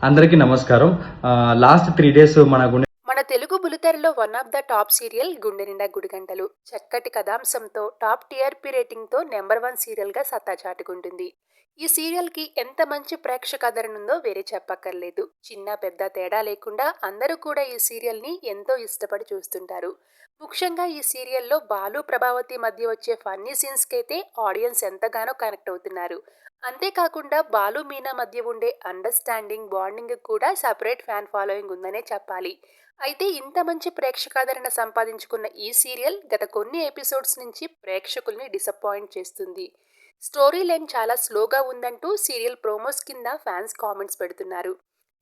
అందరికీ నమస్కారం. Last 3 days మన తెలుగు బులితెరలో one of the top serial Gunde Ninda Gudigantalu. చక్కటి కథాంశంతో టాప్ టీఆర్పీ రేటింగ్తో నెంబర్ 1 సీరియల్గా సత్తా చాటుకుంటుంది. ఈ సీరియల్కి ఎంత మంచి ప్రేక్షకాదరణ ఉందో వేరే చెప్పక్కర్లేదు. చిన్న పెద్ద తేడా లేకుండా అందరూ కూడా ఈ సీరియల్ని ఎంతో ఇష్టపడి చూస్తుంటారు. ముఖ్యంగా ఈ సీరియల్లో బాలు ప్రభావతి మధ్య వచ్చే ఫన్నీ సీన్స్కైతే ఆడియన్స్ ఎంతగానో కనెక్ట్ అవుతున్నారు. అంతేకాకుండా బాలు మీనా మధ్య ఉండే అండర్స్టాండింగ్ బాండింగ్ కూడా సపరేట్ ఫ్యాన్ ఫాలోయింగ్ ఉందనే చెప్పాలి. అయితే ఇంత మంచి ప్రేక్షకాదరణ సంపాదించుకున్న ఈ సీరియల్ గత కొన్ని ఎపిసోడ్స్ నుంచి ప్రేక్షకుల్ని డిసప్పాయింట్ చేస్తుంది. స్టోరీ లైన్ చాలా స్లోగా ఉందంటూ సీరియల్ ప్రోమోస్ కింద ఫ్యాన్స్ కామెంట్స్ పెడుతున్నారు.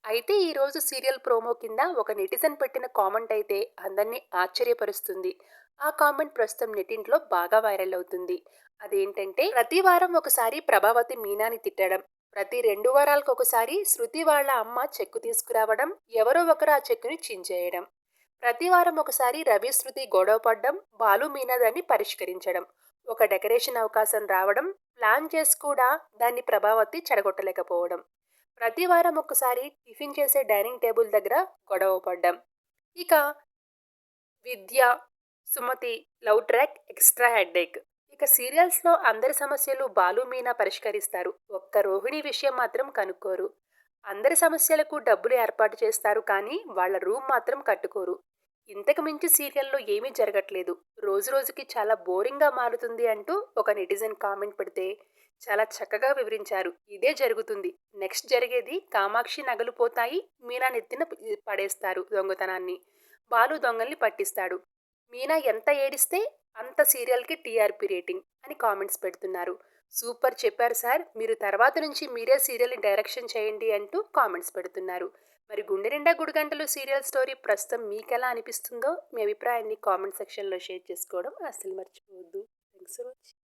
అయితే ఈరోజు సీరియల్ ప్రోమో కింద ఒక నెటిజన్ పెట్టిన కామెంట్ అయితే అందరినీ ఆశ్చర్యపరుస్తుంది. ఆ కామెంట్ ప్రస్తుతం నెటింట్లో బాగా వైరల్ అవుతుంది. అదేంటంటే, ప్రతి వారం ఒకసారి ప్రభావతి మీనాని తిట్టడం, ప్రతి 2 వారాలకు ఒకసారి శృతి వాళ్ళ అమ్మ చెక్కు తీసుకురావడం, ఎవరో ఒకరు ఆ చెక్కుని చించేయడం, ప్రతి వారం ఒకసారి రవి శృతి గొడవ పడ్డం, బాలు మీనా దాన్ని పరిష్కరించడం, ఒక డెకరేషన్ అవకాశం రావడం, ప్లాన్ చేసి కూడా దాన్ని ప్రభావతి చెడగొట్టలేకపోవడం, ప్రతి వారం ఒకసారి టిఫిన్ చేసే డైనింగ్ టేబుల్ దగ్గర గొడవ పడ్డం, ఇక Vidya, Sumathi love track extra headache. ఇక సీరియల్స్లో అందరి సమస్యలు బాలు మీనా పరిష్కరిస్తారు. ఒక్క రోహిణి విషయం మాత్రం కనుక్కోరు. అందరి సమస్యలకు డబ్బులు ఏర్పాటు చేస్తారు కానీ వాళ్ళ రూమ్ మాత్రం కట్టుకోరు. ఇంతకు మించి సీరియల్లో ఏమీ జరగట్లేదు, రోజు రోజుకి చాలా బోరింగ్గా మారుతుంది అంటూ ఒక నెటిజన్ కామెంట్ పెడితే చాలా చక్కగా వివరించారు. ఇదే జరుగుతుంది, నెక్స్ట్ జరిగేది కామాక్షి నగలు పోతాయి, మీనా నెత్తిన పడేస్తారు దొంగతనాన్ని, బాలు దొంగల్ని పట్టిస్తాడు, మీనా ఎంత ఏడిస్తే అంత సీరియల్కి టీఆర్పీ రేటింగ్ అని కామెంట్స్ పెడుతున్నారు. సూపర్ చెప్పారు సార్, మీరు తర్వాత నుంచి మీరే సీరియల్ని డైరెక్షన్ చేయండి అంటూ కామెంట్స్ పెడుతున్నారు. మరి గుండె నిండా గుడిగంటలు సీరియల్ స్టోరీ ప్రస్తుతం మీకెలా అనిపిస్తుందో మీ అభిప్రాయాన్ని కామెంట్ సెక్షన్లో షేర్ చేసుకోవడం అస్సలు మర్చిపోవద్దు. Thanks for watching.